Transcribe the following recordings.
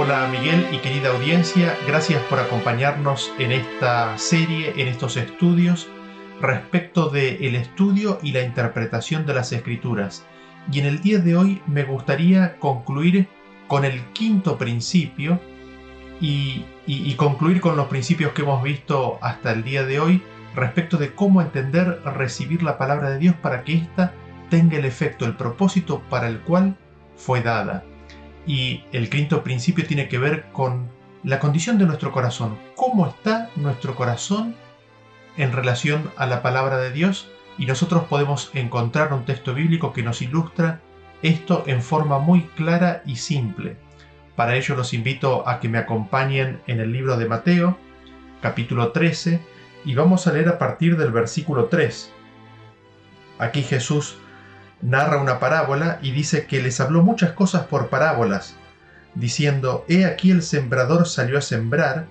Hola Miguel y querida audiencia, gracias por acompañarnos en esta serie, en estos estudios respecto del estudio y la interpretación de las Escrituras. Y en el día de hoy me gustaría concluir con el quinto principio y concluir con los principios que hemos visto hasta el día de hoy respecto de cómo entender, recibir la palabra de Dios para que ésta tenga el efecto, el propósito para el cual fue dada. Y el quinto principio tiene que ver con la condición de nuestro corazón. ¿Cómo está nuestro corazón en relación a la palabra de Dios? Y nosotros podemos encontrar un texto bíblico que nos ilustra esto en forma muy clara y simple. Para ello los invito a que me acompañen en el libro de Mateo, capítulo 13, y vamos a leer a partir del versículo 3. Aquí Jesús narra una parábola y dice que les habló muchas cosas por parábolas, diciendo: He aquí el sembrador salió a sembrar,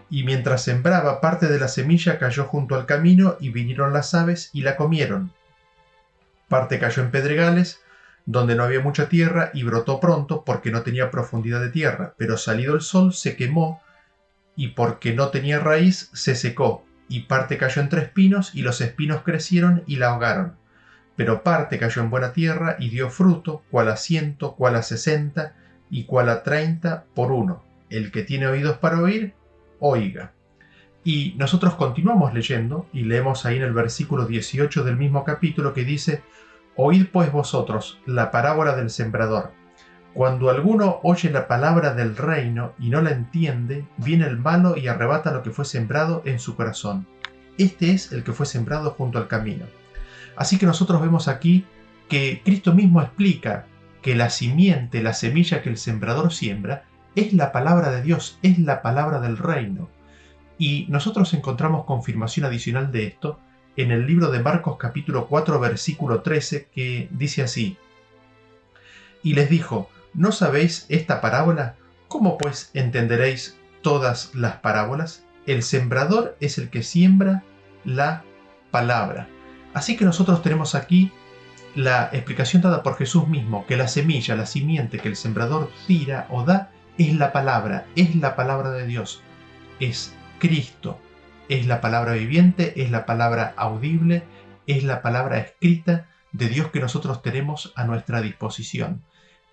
y mientras sembraba, parte de la semilla cayó junto al camino, y vinieron las aves y la comieron. Parte cayó en pedregales, donde no había mucha tierra, y brotó pronto, porque no tenía profundidad de tierra, pero salido el sol se quemó, y porque no tenía raíz se secó. Y parte cayó entre espinos, y los espinos crecieron y la ahogaron. Pero parte cayó en buena tierra y dio fruto, cual a 100, cual a 60 y cual a 30 por uno. El que tiene oídos para oír, oiga. Y nosotros continuamos leyendo y leemos ahí en el versículo 18 del mismo capítulo que dice: Oíd pues vosotros la parábola del sembrador. Cuando alguno oye la palabra del reino y no la entiende, viene el malo y arrebata lo que fue sembrado en su corazón. Este es el que fue sembrado junto al camino. Así que nosotros vemos aquí que Cristo mismo explica que la simiente, la semilla que el sembrador siembra, es la palabra de Dios, es la palabra del reino. Y nosotros encontramos confirmación adicional de esto en el libro de Marcos capítulo 4 versículo 13, que dice así: Y les dijo: ¿No sabéis esta parábola? ¿Cómo pues entenderéis todas las parábolas? El sembrador es el que siembra la palabra. Así que nosotros tenemos aquí la explicación dada por Jesús mismo, que la semilla, la simiente que el sembrador tira o da, es la palabra de Dios, es Cristo, es la palabra viviente, es la palabra audible, es la palabra escrita de Dios que nosotros tenemos a nuestra disposición.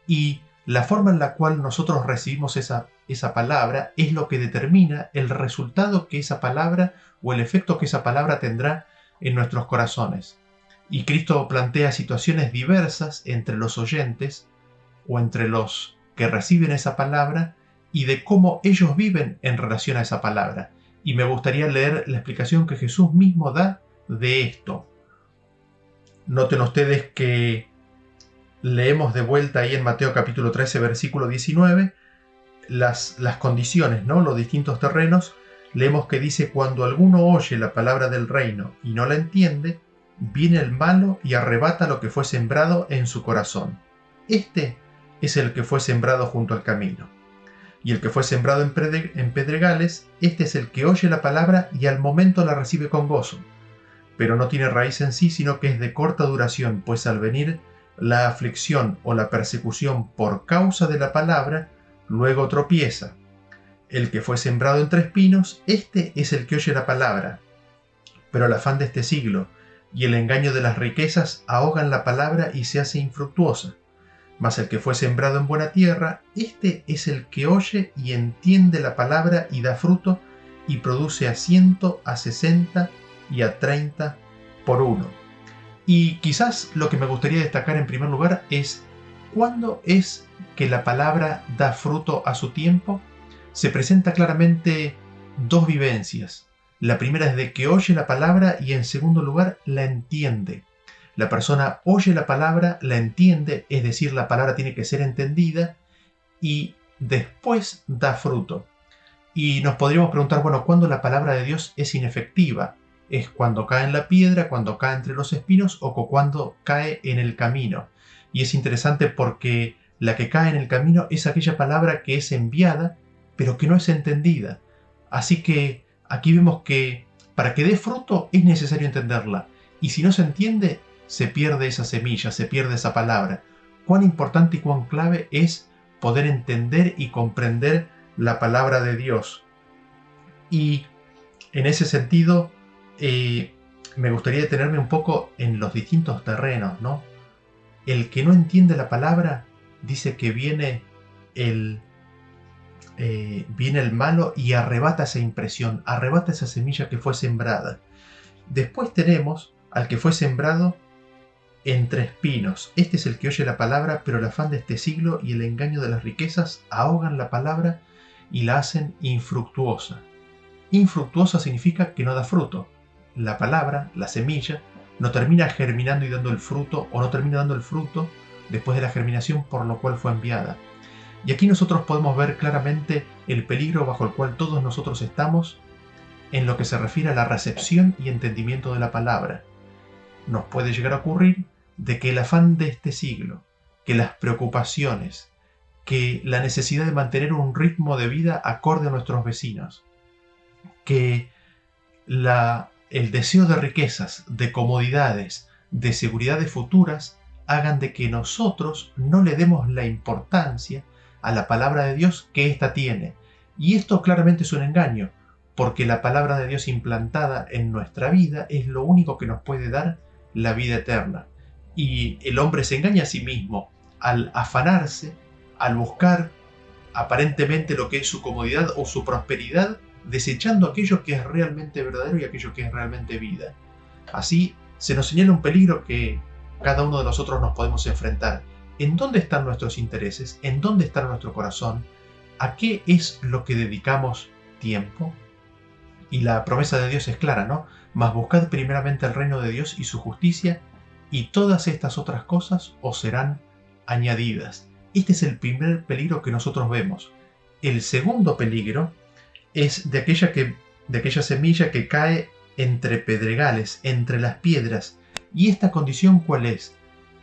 Y la forma en la cual nosotros recibimos esa palabra es lo que determina el resultado que esa palabra o el efecto que esa palabra tendrá en nuestros corazones. Y Cristo plantea situaciones diversas entre los oyentes o entre los que reciben esa palabra y de cómo ellos viven en relación a esa palabra. Y me gustaría leer la explicación que Jesús mismo da de esto. Noten ustedes que leemos de vuelta ahí en Mateo capítulo 13 versículo 19 las condiciones, ¿no? Los distintos terrenos. Leemos que dice: Cuando alguno oye la palabra del reino y no la entiende, viene el malo y arrebata lo que fue sembrado en su corazón. Este es el que fue sembrado junto al camino. Y el que fue sembrado en pedregales, este es el que oye la palabra y al momento la recibe con gozo, pero no tiene raíz en sí, sino que es de corta duración, pues al venir la aflicción o la persecución por causa de la palabra, luego tropieza. El que fue sembrado entre espinos, este es el que oye la palabra, pero el afán de este siglo y el engaño de las riquezas ahogan la palabra y se hace infructuosa. Mas el que fue sembrado en buena tierra, este es el que oye y entiende la palabra y da fruto, y produce a 100, a 60 y a 30 por uno. Y quizás lo que me gustaría destacar en primer lugar es: ¿cuándo es que la palabra da fruto a su tiempo? Se presenta claramente dos vivencias. La primera es de que oye la palabra y en segundo lugar la entiende. La persona oye la palabra, la entiende, es decir, la palabra tiene que ser entendida y después da fruto. Y nos podríamos preguntar, bueno, ¿cuándo la palabra de Dios es inefectiva? ¿Es cuando cae en la piedra, cuando cae entre los espinos o cuando cae en el camino? Y es interesante porque la que cae en el camino es aquella palabra que es enviada, pero que no es entendida. Así que aquí vemos que para que dé fruto es necesario entenderla. Y si no se entiende, se pierde esa semilla, se pierde esa palabra. Cuán importante y cuán clave es poder entender y comprender la palabra de Dios. Y en ese sentido, me gustaría detenerme un poco en los distintos terrenos, ¿no? El que no entiende la palabra dice que viene el malo y arrebata esa impresión, arrebata esa semilla que fue sembrada. Después tenemos al que fue sembrado entre espinos. Este es el que oye la palabra, pero el afán de este siglo y el engaño de las riquezas ahogan la palabra y la hacen infructuosa. Infructuosa significa que no da fruto. La palabra, la semilla, no termina germinando y dando el fruto, o no termina dando el fruto después de la germinación por lo cual fue enviada. Y aquí nosotros podemos ver claramente el peligro bajo el cual todos nosotros estamos en lo que se refiere a la recepción y entendimiento de la palabra. Nos puede llegar a ocurrir de que el afán de este siglo, que las preocupaciones, que la necesidad de mantener un ritmo de vida acorde a nuestros vecinos, que el deseo de riquezas, de comodidades, de seguridades futuras, hagan de que nosotros no le demos la importancia a la palabra de Dios que ésta tiene. Y esto claramente es un engaño, porque la palabra de Dios implantada en nuestra vida es lo único que nos puede dar la vida eterna. Y el hombre se engaña a sí mismo al afanarse, al buscar aparentemente lo que es su comodidad o su prosperidad, desechando aquello que es realmente verdadero y aquello que es realmente vida. Así se nos señala un peligro que cada uno de nosotros nos podemos enfrentar. ¿En dónde están nuestros intereses? ¿En dónde está nuestro corazón? ¿A qué es lo que dedicamos tiempo? Y la promesa de Dios es clara, ¿no? Mas buscad primeramente el reino de Dios y su justicia, y todas estas otras cosas os serán añadidas. Este es el primer peligro que nosotros vemos. El segundo peligro es de aquella semilla que cae entre pedregales, entre las piedras. ¿Y esta condición cuál es?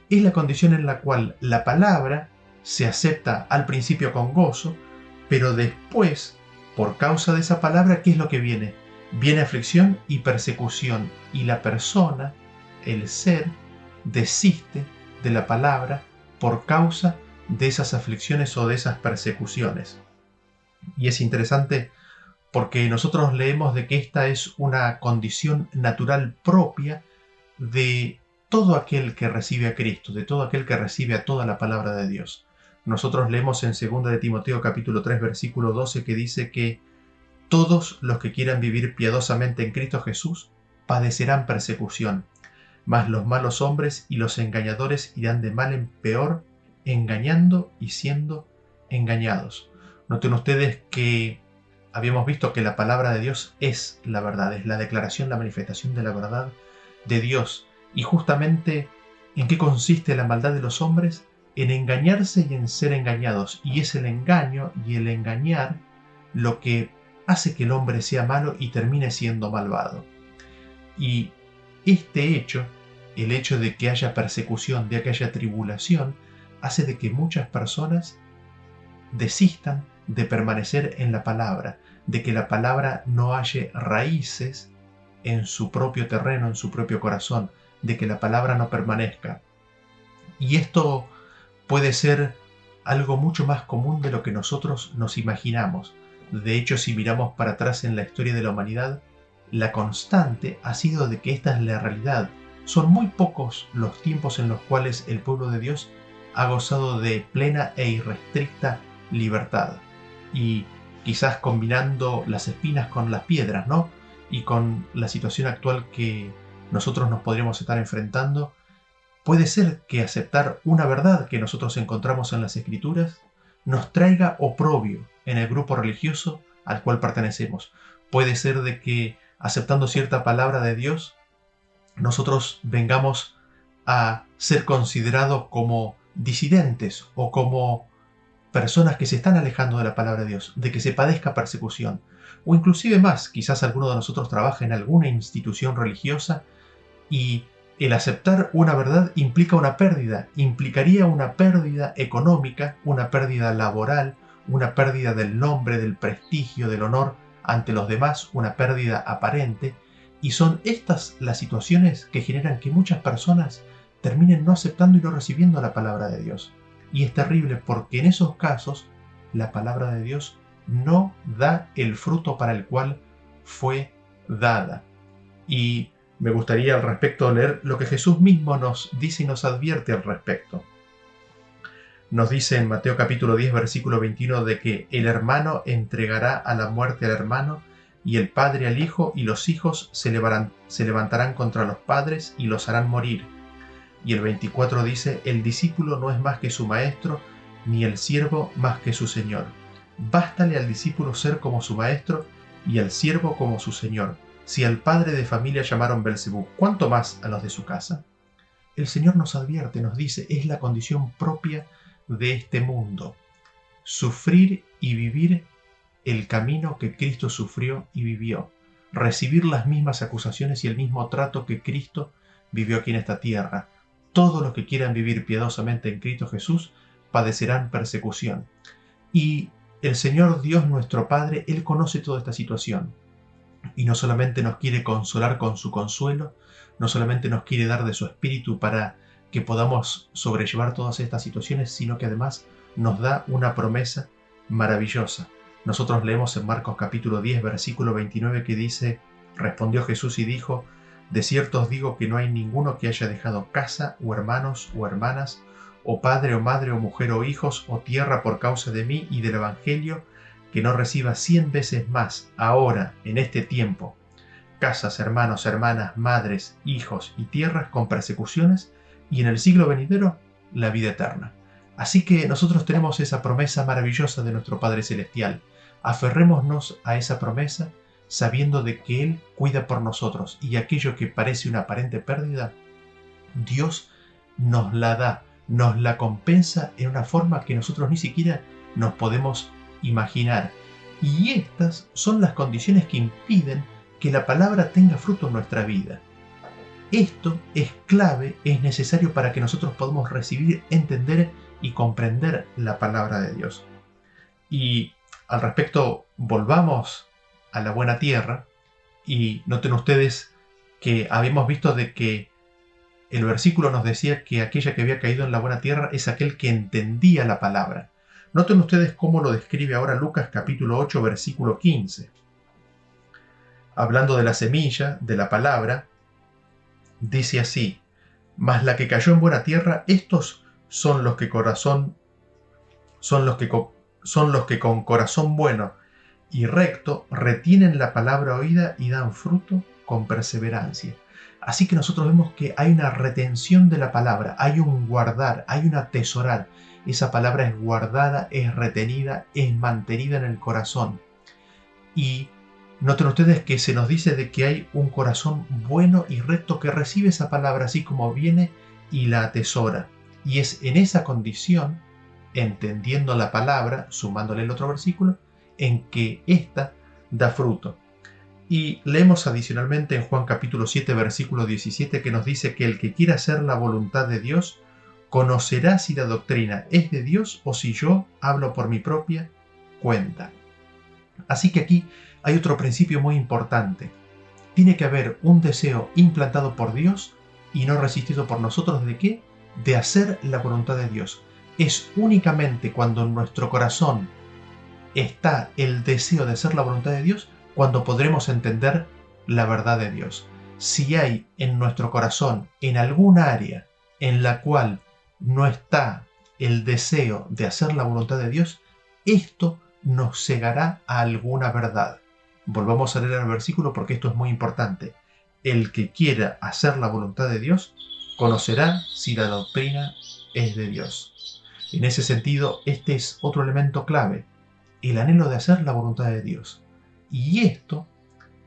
Es la condición en la cual la palabra se acepta al principio con gozo, pero después, por causa de esa palabra, ¿qué es lo que viene? Viene aflicción y persecución, y la persona, el ser, desiste de la palabra por causa de esas aflicciones o de esas persecuciones. Y es interesante porque nosotros leemos de que esta es una condición natural propia de todo aquel que recibe a Cristo, de todo aquel que recibe a toda la palabra de Dios. Nosotros leemos en 2 de Timoteo capítulo 3 versículo 12 que dice que todos los que quieran vivir piadosamente en Cristo Jesús padecerán persecución, mas los malos hombres y los engañadores irán de mal en peor, engañando y siendo engañados. Noten ustedes que habíamos visto que la palabra de Dios es la verdad, es la declaración, la manifestación de la verdad de Dios. Y justamente, ¿en qué consiste la maldad de los hombres? En engañarse y en ser engañados. Y es el engaño y el engañar lo que hace que el hombre sea malo y termine siendo malvado. Y este hecho, el hecho de que haya persecución, de que haya tribulación, hace de que muchas personas desistan de permanecer en la palabra, de que la palabra no halle raíces en su propio terreno, en su propio corazón, de que la palabra no permanezca. Y esto puede ser algo mucho más común de lo que nosotros nos imaginamos. De hecho, si miramos para atrás en la historia de la humanidad, la constante ha sido de que esta es la realidad. Son muy pocos los tiempos en los cuales el pueblo de Dios ha gozado de plena e irrestricta libertad. Y quizás combinando las espinas con las piedras, ¿no? Y con la situación actual que nosotros nos podríamos estar enfrentando, puede ser que aceptar una verdad que nosotros encontramos en las Escrituras nos traiga oprobio en el grupo religioso al cual pertenecemos. Puede ser de que aceptando cierta palabra de Dios, nosotros vengamos a ser considerados como disidentes o como personas que se están alejando de la palabra de Dios, de que se padezca persecución. O inclusive más, quizás alguno de nosotros trabaja en alguna institución religiosa y el aceptar una verdad implica una pérdida, implicaría una pérdida económica, una pérdida laboral, una pérdida del nombre, del prestigio, del honor ante los demás, una pérdida aparente, y son estas las situaciones que generan que muchas personas terminen no aceptando y no recibiendo la palabra de Dios. Y es terrible porque en esos casos la palabra de Dios no da el fruto para el cual fue dada. Y me gustaría al respecto leer lo que Jesús mismo nos dice y nos advierte al respecto. Nos dice en Mateo capítulo 10, versículo 21, de que el hermano entregará a la muerte al hermano, y el padre al hijo, y los hijos se levantarán contra los padres y los harán morir. Y el 24 dice, el discípulo no es más que su maestro, ni el siervo más que su señor. Bástale al discípulo ser como su maestro, y al siervo como su señor. Si al padre de familia llamaron Belcebú, ¿cuánto más a los de su casa? El Señor nos advierte, nos dice, es la condición propia de este mundo. Sufrir y vivir el camino que Cristo sufrió y vivió. Recibir las mismas acusaciones y el mismo trato que Cristo vivió aquí en esta tierra. Todos los que quieran vivir piadosamente en Cristo Jesús padecerán persecución. Y el Señor Dios nuestro Padre, Él conoce toda esta situación. Y no solamente nos quiere consolar con su consuelo, no solamente nos quiere dar de su espíritu para que podamos sobrellevar todas estas situaciones, sino que además nos da una promesa maravillosa. Nosotros leemos en Marcos capítulo 10, versículo 29 que dice, respondió Jesús y dijo, de cierto os digo que no hay ninguno que haya dejado casa, o hermanos, o hermanas, o padre, o madre, o mujer, o hijos, o tierra por causa de mí y del Evangelio, que no reciba 100 veces más ahora, en este tiempo, casas, hermanos, hermanas, madres, hijos y tierras con persecuciones, y en el siglo venidero, la vida eterna. Así que nosotros tenemos esa promesa maravillosa de nuestro Padre Celestial. Aferrémonos a esa promesa, sabiendo de que Él cuida por nosotros, y aquello que parece una aparente pérdida, Dios nos la da, nos la compensa en una forma que nosotros ni siquiera nos podemos imaginar. Y estas son las condiciones que impiden que la palabra tenga fruto en nuestra vida. Esto es clave, es necesario para que nosotros podamos recibir, entender y comprender la palabra de Dios. Y al respecto, volvamos a la buena tierra y noten ustedes que habíamos visto de que el versículo nos decía que aquella que había caído en la buena tierra es aquel que entendía la palabra. Noten ustedes cómo lo describe ahora Lucas capítulo 8, versículo 15. Hablando de la semilla, de la palabra, dice así, mas la que cayó en buena tierra, estos son los que con corazón bueno y recto retienen la palabra oída y dan fruto con perseverancia. Así que nosotros vemos que hay una retención de la palabra, hay un guardar, hay un atesorar. Esa palabra es guardada, es retenida, es mantenida en el corazón. Y noten ustedes que se nos dice de que hay un corazón bueno y recto que recibe esa palabra así como viene y la atesora. Y es en esa condición, entendiendo la palabra, sumándole el otro versículo, en que ésta da fruto. Y leemos adicionalmente en Juan capítulo 7, versículo 17, que nos dice que el que quiera hacer la voluntad de Dios, conocerá si la doctrina es de Dios o si yo hablo por mi propia cuenta. Así que aquí hay otro principio muy importante. Tiene que haber un deseo implantado por Dios y no resistido por nosotros. ¿De qué? De hacer la voluntad de Dios. Es únicamente cuando en nuestro corazón está el deseo de hacer la voluntad de Dios cuando podremos entender la verdad de Dios. Si hay en nuestro corazón, en alguna área en la cual no está el deseo de hacer la voluntad de Dios, esto nos cegará a alguna verdad. Volvamos a leer el versículo porque esto es muy importante. El que quiera hacer la voluntad de Dios, conocerá si la doctrina es de Dios. En ese sentido, este es otro elemento clave, el anhelo de hacer la voluntad de Dios. Y esto,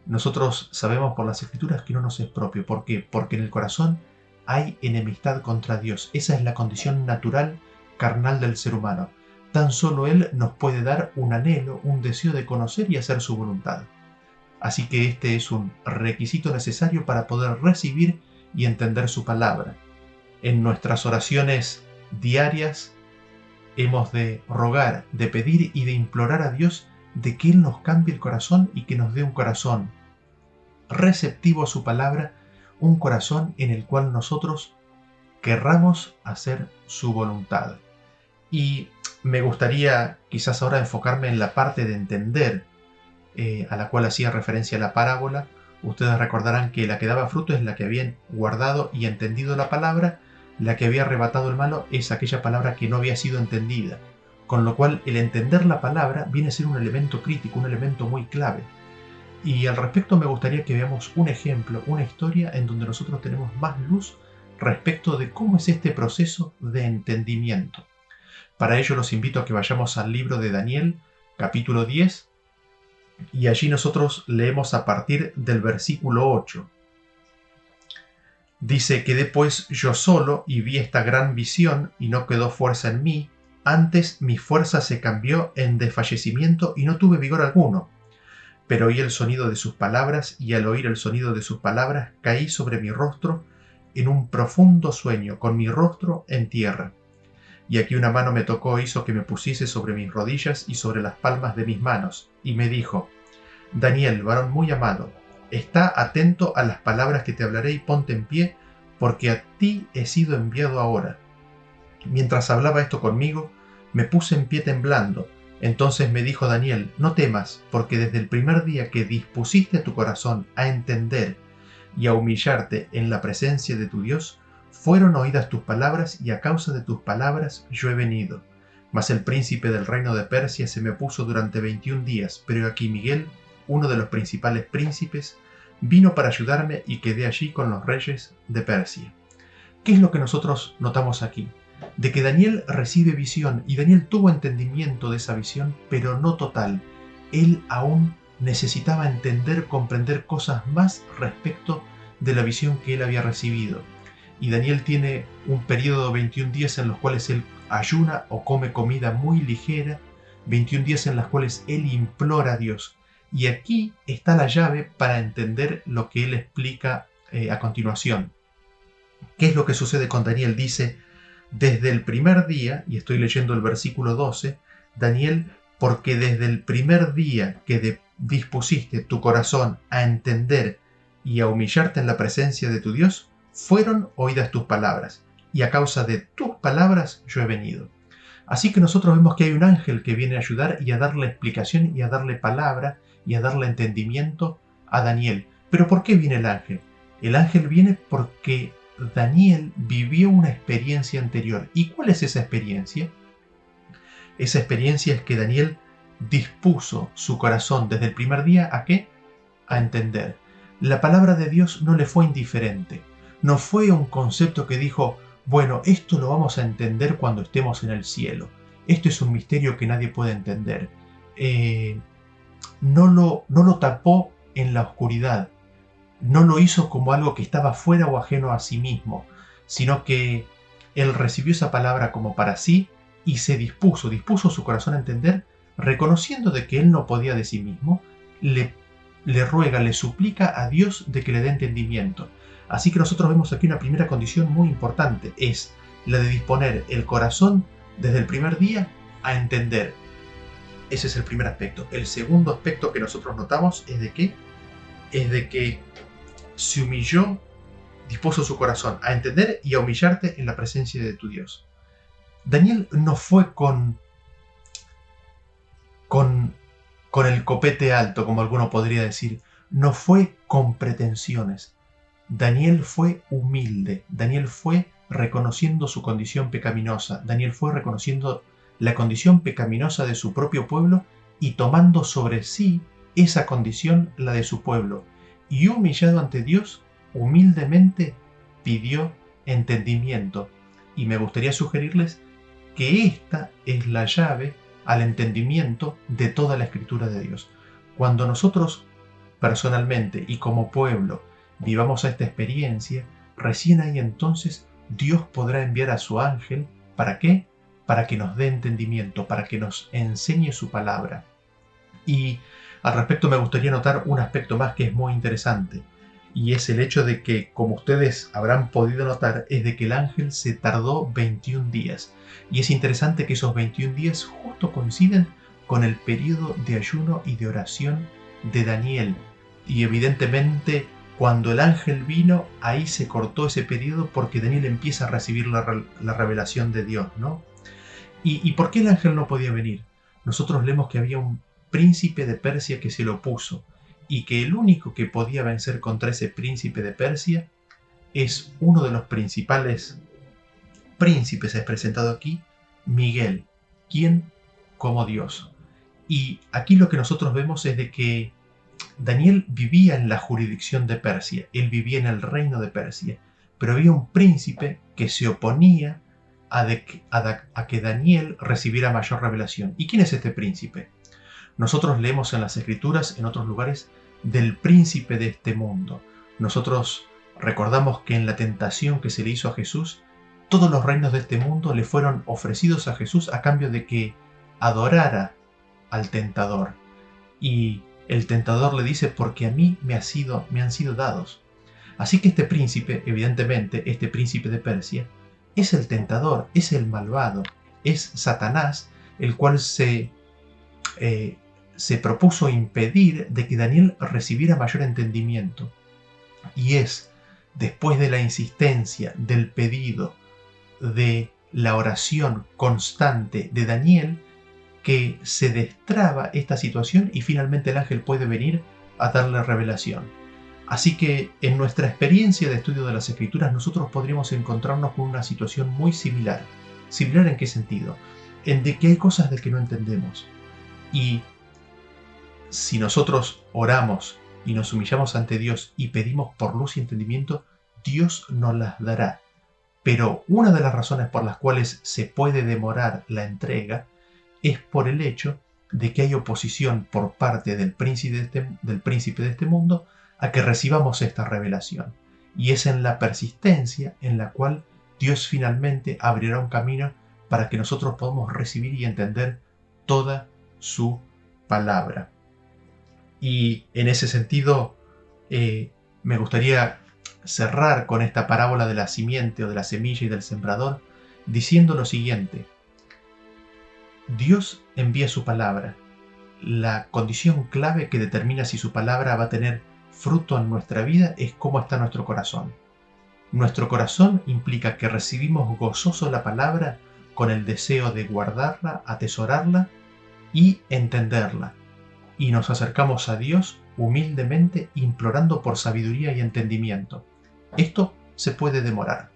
nosotros sabemos por las Escrituras que no nos es propio. ¿Por qué? Porque en el corazón hay enemistad contra Dios. Esa es la condición natural, carnal del ser humano. Tan solo Él nos puede dar un anhelo, un deseo de conocer y hacer su voluntad. Así que este es un requisito necesario para poder recibir y entender su palabra. En nuestras oraciones diarias hemos de rogar, de pedir y de implorar a Dios de que Él nos cambie el corazón y que nos dé un corazón receptivo a su palabra, un corazón en el cual nosotros querramos hacer su voluntad. Y me gustaría quizás ahora enfocarme en la parte de entender, a la cual hacía referencia la parábola. Ustedes recordarán que la que daba fruto es la que había guardado y entendido la palabra, la que había arrebatado el malo es aquella palabra que no había sido entendida. Con lo cual el entender la palabra viene a ser un elemento crítico, un elemento muy clave. Y al respecto me gustaría que veamos un ejemplo, una historia en donde nosotros tenemos más luz respecto de cómo es este proceso de entendimiento. Para ello los invito a que vayamos al libro de Daniel, capítulo 10, y allí nosotros leemos a partir del versículo 8. Dice: quedé pues yo solo y vi esta gran visión y no quedó fuerza en mí, antes mi fuerza se cambió en desfallecimiento y no tuve vigor alguno. Pero oí el sonido de sus palabras y al oír el sonido de sus palabras caí sobre mi rostro en un profundo sueño, con mi rostro en tierra. Y aquí una mano me tocó, hizo que me pusiese sobre mis rodillas y sobre las palmas de mis manos, y me dijo: Daniel, varón muy amado, está atento a las palabras que te hablaré y ponte en pie, porque a ti he sido enviado ahora. Mientras hablaba esto conmigo, me puse en pie temblando. Entonces me dijo Daniel: no temas, porque desde el primer día que dispusiste tu corazón a entender y a humillarte en la presencia de tu Dios, fueron oídas tus palabras, y a causa de tus palabras yo he venido. Mas el príncipe del reino de Persia se me opuso durante 21 días, pero aquí Miguel, uno de los principales príncipes, vino para ayudarme y quedé allí con los reyes de Persia. ¿Qué es lo que nosotros notamos aquí? De que Daniel recibe visión, y Daniel tuvo entendimiento de esa visión, pero no total. Él aún necesitaba entender, comprender cosas más respecto de la visión que él había recibido. Y Daniel tiene un periodo de 21 días en los cuales él ayuna o come comida muy ligera, 21 días en los cuales él implora a Dios. Y aquí está la llave para entender lo que él explica a continuación. ¿Qué es lo que sucede con Daniel? Dice: desde el primer día, y estoy leyendo el versículo 12, Daniel, porque desde el primer día que dispusiste tu corazón a entender y a humillarte en la presencia de tu Dios, fueron oídas tus palabras, y a causa de tus palabras yo he venido. Así que nosotros vemos que hay un ángel que viene a ayudar y a darle explicación y a darle palabra y a darle entendimiento a Daniel. ¿Pero por qué viene el ángel? El ángel viene porque Daniel vivió una experiencia anterior. ¿Y cuál es esa experiencia? Esa experiencia es que Daniel dispuso su corazón desde el primer día ¿a qué? A entender. La palabra de Dios no le fue indiferente. No fue un concepto que dijo: bueno, esto lo vamos a entender cuando estemos en el cielo. Esto es un misterio que nadie puede entender. No lo tapó en la oscuridad. No lo hizo como algo que estaba fuera o ajeno a sí mismo, sino que él recibió esa palabra como para sí y se dispuso su corazón a entender, reconociendo de que él no podía de sí mismo, le ruega, le suplica a Dios de que le dé entendimiento. Así que nosotros vemos aquí una primera condición muy importante, es la de disponer el corazón desde el primer día a entender. Ese es el primer aspecto. El segundo aspecto que nosotros notamos es de que se humilló, dispuso su corazón a entender y a humillarte en la presencia de tu Dios. Daniel no fue con el copete alto, como alguno podría decir. No fue con pretensiones. Daniel fue humilde. Daniel fue reconociendo su condición pecaminosa. Daniel fue reconociendo la condición pecaminosa de su propio pueblo y tomando sobre sí esa condición, la de su pueblo. Y humillado ante Dios, humildemente pidió entendimiento. Y me gustaría sugerirles que esta es la llave al entendimiento de toda la Escritura de Dios. Cuando nosotros personalmente y como pueblo vivamos esta experiencia, recién ahí entonces Dios podrá enviar a su ángel. ¿Para qué? Para que nos dé entendimiento, para que nos enseñe su palabra. Y al respecto me gustaría notar un aspecto más que es muy interesante, y es el hecho de que, como ustedes habrán podido notar, es de que el ángel se tardó 21 días. Y es interesante que esos 21 días justo coinciden con el periodo de ayuno y de oración de Daniel. Y evidentemente, cuando el ángel vino, ahí se cortó ese periodo porque Daniel empieza a recibir la revelación de Dios, ¿no? ¿Y por qué el ángel no podía venir? Nosotros leemos que había un príncipe de Persia que se lo opuso y que el único que podía vencer contra ese príncipe de Persia es uno de los principales príncipes, es presentado aquí, Miguel, quien como Dios. Y aquí lo que nosotros vemos es de que Daniel vivía en la jurisdicción de Persia, él vivía en el reino de Persia, pero había un príncipe que se oponía a que Daniel recibiera mayor revelación. ¿Y quién es este príncipe? Nosotros leemos en las Escrituras, en otros lugares, del príncipe de este mundo. Nosotros recordamos que en la tentación que se le hizo a Jesús, todos los reinos de este mundo le fueron ofrecidos a Jesús a cambio de que adorara al tentador. Y el tentador le dice, porque a mí me han sido dados. Así que este príncipe, evidentemente, este príncipe de Persia, es el tentador, es el malvado, es Satanás, el cual se propuso impedir de que Daniel recibiera mayor entendimiento. Y es después de la insistencia, del pedido, de la oración constante de Daniel, que se destraba esta situación y finalmente el ángel puede venir a darle revelación. Así que en nuestra experiencia de estudio de las Escrituras nosotros podríamos encontrarnos con una situación muy similar. ¿Similar en qué sentido? En de que hay cosas de que no entendemos. Y si nosotros oramos y nos humillamos ante Dios y pedimos por luz y entendimiento, Dios nos las dará. Pero una de las razones por las cuales se puede demorar la entrega es por el hecho de que hay oposición por parte del príncipe de este mundo a que recibamos esta revelación. Y es en la persistencia en la cual Dios finalmente abrirá un camino para que nosotros podamos recibir y entender toda su palabra. Y en ese sentido, me gustaría cerrar con esta parábola de la simiente o de la semilla y del sembrador, diciendo lo siguiente. Dios envía su palabra. La condición clave que determina si su palabra va a tener fruto en nuestra vida es cómo está nuestro corazón. Nuestro corazón implica que recibimos gozoso la palabra con el deseo de guardarla, atesorarla y entenderla. Y nos acercamos a Dios humildemente implorando por sabiduría y entendimiento. Esto se puede demorar.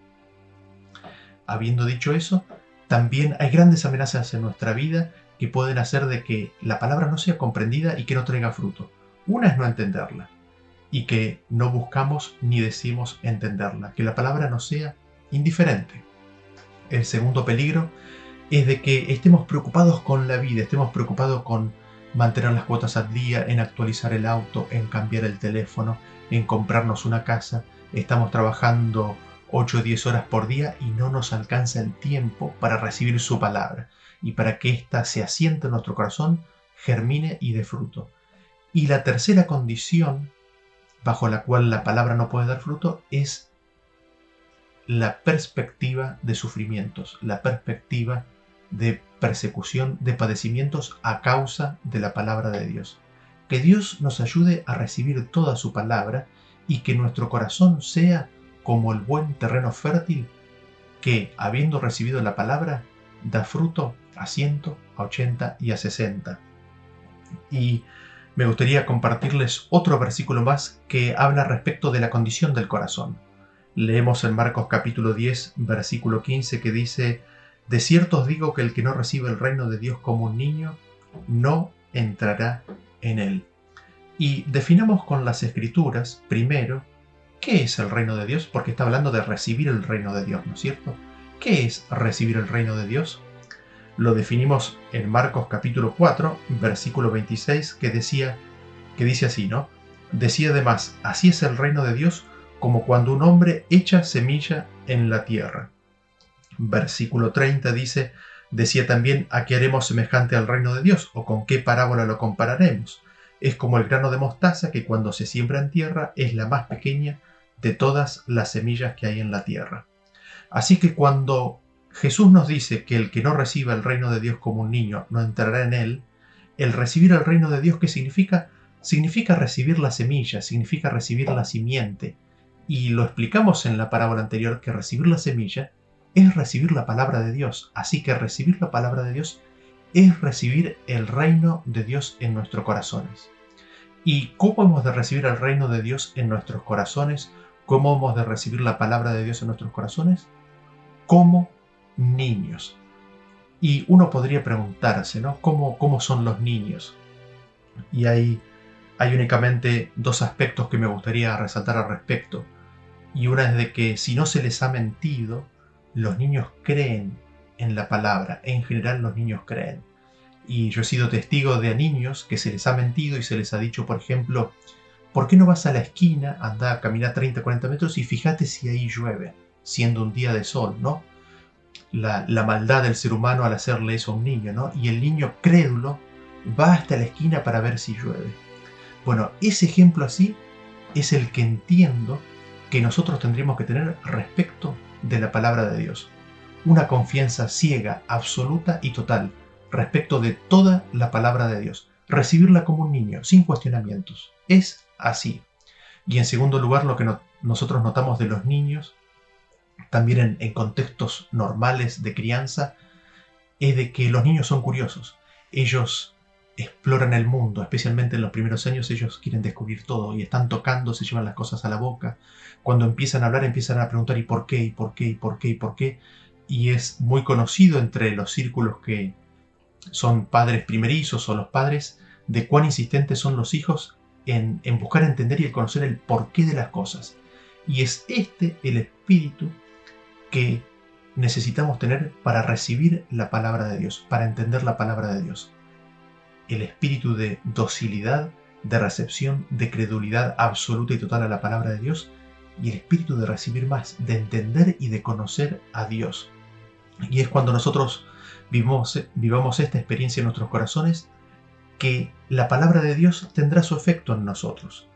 Habiendo dicho eso, también hay grandes amenazas en nuestra vida que pueden hacer de que la palabra no sea comprendida y que no traiga fruto. Una es no entenderla y que no buscamos ni decimos entenderla, que la palabra no sea indiferente. El segundo peligro es de que estemos preocupados con la vida, estemos preocupados con mantener las cuotas al día, en actualizar el auto, en cambiar el teléfono, en comprarnos una casa. Estamos trabajando 8 o 10 horas por día y no nos alcanza el tiempo para recibir su palabra y para que ésta se asiente en nuestro corazón, germine y dé fruto. Y la tercera condición bajo la cual la palabra no puede dar fruto es la perspectiva de sufrimientos, la perspectiva de persecución, de padecimientos a causa de la palabra de Dios. Que Dios nos ayude a recibir toda su palabra y que nuestro corazón sea como el buen terreno fértil que, habiendo recibido la palabra, da fruto a 100, a 80 y a 60. Y me gustaría compartirles otro versículo más que habla respecto de la condición del corazón. Leemos en Marcos capítulo 10, versículo 15, que dice: de cierto os digo que el que no recibe el reino de Dios como un niño, no entrará en él. Y definamos con las Escrituras, primero, ¿qué es el reino de Dios? Porque está hablando de recibir el reino de Dios, ¿no es cierto? ¿Qué es recibir el reino de Dios? Lo definimos en Marcos capítulo 4, versículo 26, que dice así, ¿no? Decía además, así es el reino de Dios como cuando un hombre echa semilla en la tierra. Versículo 30 dice, decía también, ¿a qué haremos semejante al reino de Dios? ¿O con qué parábola lo compararemos? Es como el grano de mostaza que cuando se siembra en tierra es la más pequeña de todas las semillas que hay en la tierra. Así que cuando Jesús nos dice que el que no reciba el reino de Dios como un niño no entrará en él, el recibir el reino de Dios, ¿qué significa? Significa recibir la semilla, significa recibir la simiente. Y lo explicamos en la parábola anterior, que recibir la semilla es recibir la palabra de Dios. Así que recibir la palabra de Dios es recibir el reino de Dios en nuestros corazones. ¿Y cómo hemos de recibir el reino de Dios en nuestros corazones? ¿Cómo hemos de recibir la palabra de Dios en nuestros corazones? Como niños. Y uno podría preguntarse, ¿no? ¿Cómo son los niños? Y hay únicamente dos aspectos que me gustaría resaltar al respecto. Y una es de que si no se les ha mentido, los niños creen en la palabra. En general los niños creen. Y yo he sido testigo de niños que se les ha mentido y se les ha dicho, por ejemplo, ¿por qué no vas a la esquina, anda a caminar 30, 40 metros y fíjate si ahí llueve, siendo un día de sol, ¿no? La maldad del ser humano al hacerle eso a un niño, ¿no? Y el niño crédulo va hasta la esquina para ver si llueve. Bueno, ese ejemplo así es el que entiendo que nosotros tendríamos que tener respecto de la palabra de Dios. Una confianza ciega, absoluta y total respecto de toda la palabra de Dios. Recibirla como un niño, sin cuestionamientos. Es así. Y en segundo lugar, lo que nosotros notamos de los niños, también en contextos normales de crianza, es de que los niños son curiosos. Ellos exploran el mundo, especialmente en los primeros años ellos quieren descubrir todo y están tocando, se llevan las cosas a la boca. Cuando empiezan a hablar empiezan a preguntar ¿y por qué? ¿y por qué? ¿y por qué? ¿y por qué? Y es muy conocido entre los círculos que son padres primerizos o los padres de cuán insistentes son los hijos en buscar entender y el conocer el porqué de las cosas. Y es este el espíritu que necesitamos tener para recibir la palabra de Dios, para entender la palabra de Dios. El espíritu de docilidad, de recepción, de credulidad absoluta y total a la palabra de Dios, y el espíritu de recibir más, de entender y de conocer a Dios. Y es cuando nosotros vivamos esta experiencia en nuestros corazones que la palabra de Dios tendrá su efecto en nosotros.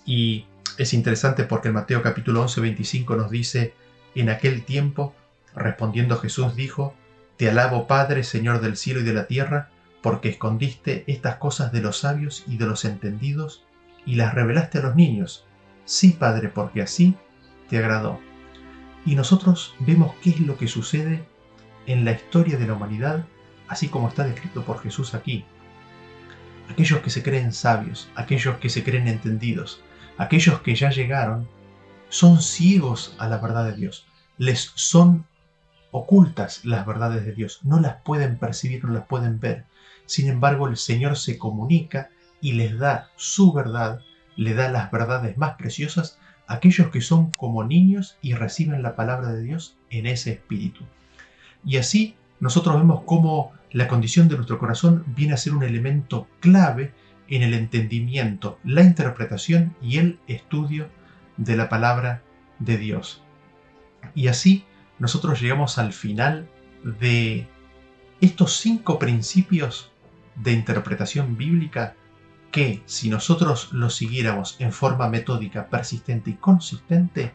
Y es interesante porque en Mateo capítulo 11, 25 nos dice: en aquel tiempo, respondiendo Jesús dijo: Te alabo, Padre, Señor del cielo y de la tierra, porque escondiste estas cosas de los sabios y de los entendidos y las revelaste a los niños. Sí, Padre, porque así te agradó. Y nosotros vemos qué es lo que sucede en la historia de la humanidad, así como está descrito por Jesús aquí. Aquellos que se creen sabios, aquellos que se creen entendidos, aquellos que ya llegaron, son ciegos a la verdad de Dios. Les son ocultas las verdades de Dios. No las pueden percibir, no las pueden ver. Sin embargo, el Señor se comunica y les da su verdad, le da las verdades más preciosas a aquellos que son como niños y reciben la palabra de Dios en ese espíritu. Y así nosotros vemos cómo la condición de nuestro corazón viene a ser un elemento clave en el entendimiento, la interpretación y el estudio de la palabra de Dios. Y así nosotros llegamos al final de estos 5 principios de interpretación bíblica que, si nosotros los siguiéramos en forma metódica, persistente y consistente,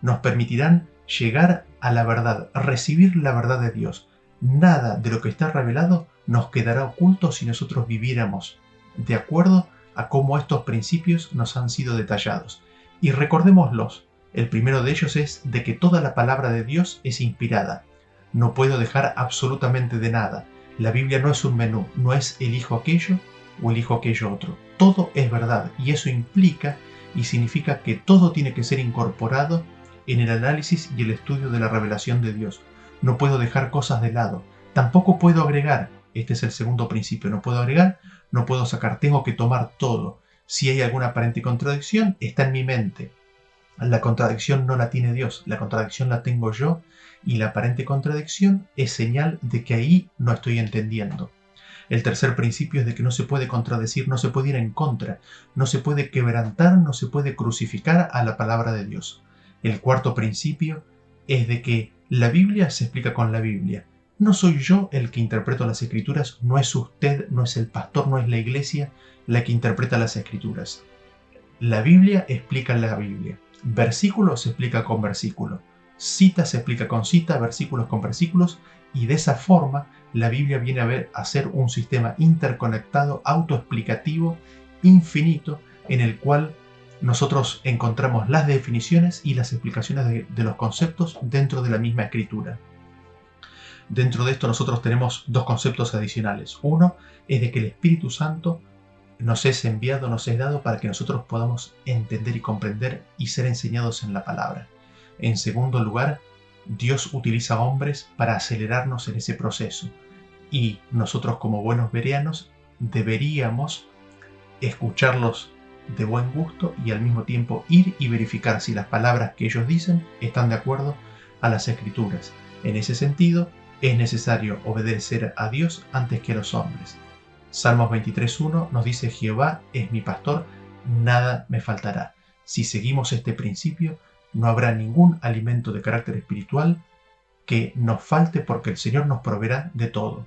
nos permitirán llegar a la verdad, recibir la verdad de Dios. Nada de lo que está revelado nos quedará oculto si nosotros viviéramos de acuerdo a cómo estos principios nos han sido detallados. Y recordémoslos. El primero de ellos es de que toda la palabra de Dios es inspirada. No puedo dejar absolutamente de nada. La Biblia no es un menú, no es elijo aquello o elijo aquello otro. Todo es verdad y eso implica y significa que todo tiene que ser incorporado en el análisis y el estudio de la revelación de Dios. No puedo dejar cosas de lado. Tampoco puedo agregar. Este es el segundo principio. No puedo agregar, no puedo sacar. Tengo que tomar todo. Si hay alguna aparente contradicción, está en mi mente. La contradicción no la tiene Dios, la contradicción la tengo yo, y la aparente contradicción es señal de que ahí no estoy entendiendo. El tercer principio es de que no se puede contradecir, no se puede ir en contra, no se puede quebrantar, no se puede crucificar a la palabra de Dios. El cuarto principio es de que la Biblia se explica con la Biblia. No soy yo el que interpreto las Escrituras, no es usted, no es el pastor, no es la iglesia la que interpreta las Escrituras. La Biblia explica la Biblia. Versículo se explica con versículo, cita se explica con cita, versículos con versículos, y de esa forma la Biblia viene a ser un sistema interconectado, autoexplicativo, infinito, en el cual nosotros encontramos las definiciones y las explicaciones de los conceptos dentro de la misma escritura. Dentro de esto nosotros tenemos dos conceptos adicionales. Uno es de que el Espíritu Santo nos es enviado, nos es dado para que nosotros podamos entender y comprender y ser enseñados en la palabra. En segundo lugar, Dios utiliza hombres para acelerarnos en ese proceso. Y nosotros como buenos bereanos deberíamos escucharlos de buen gusto y al mismo tiempo ir y verificar si las palabras que ellos dicen están de acuerdo a las Escrituras. En ese sentido, es necesario obedecer a Dios antes que a los hombres. Salmos 23.1 nos dice: Jehová es mi pastor, nada me faltará. Si seguimos este principio, no habrá ningún alimento de carácter espiritual que nos falte, porque el Señor nos proveerá de todo,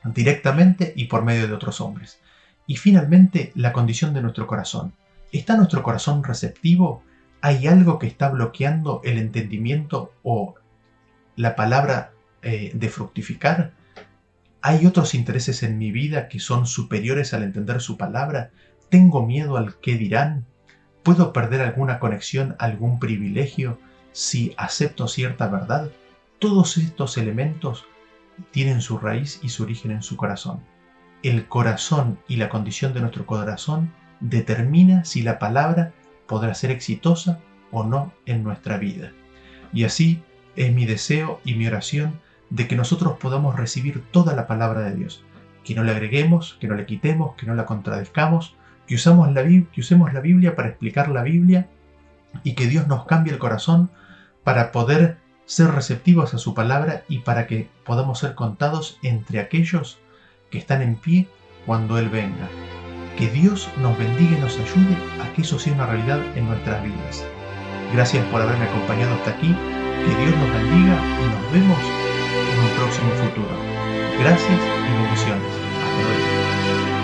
directamente y por medio de otros hombres. Y finalmente, la condición de nuestro corazón. ¿Está nuestro corazón receptivo? ¿Hay algo que está bloqueando el entendimiento o la palabra de fructificar? ¿Hay otros intereses en mi vida que son superiores al entender su palabra? ¿Tengo miedo al qué dirán? ¿Puedo perder alguna conexión, algún privilegio si acepto cierta verdad? Todos estos elementos tienen su raíz y su origen en su corazón. El corazón y la condición de nuestro corazón determina si la palabra podrá ser exitosa o no en nuestra vida. Y así es mi deseo y mi oración de que nosotros podamos recibir toda la palabra de Dios, que no le agreguemos, que no le quitemos, que no la contradezcamos, que usemos la Biblia para explicar la Biblia, y que Dios nos cambie el corazón para poder ser receptivos a su palabra y para que podamos ser contados entre aquellos que están en pie cuando Él venga. Que Dios nos bendiga y nos ayude a que eso sea una realidad en nuestras vidas. Gracias por haberme acompañado hasta aquí. Que Dios nos bendiga y nos vemos en un próximo futuro. Gracias y bendiciones. Hasta luego.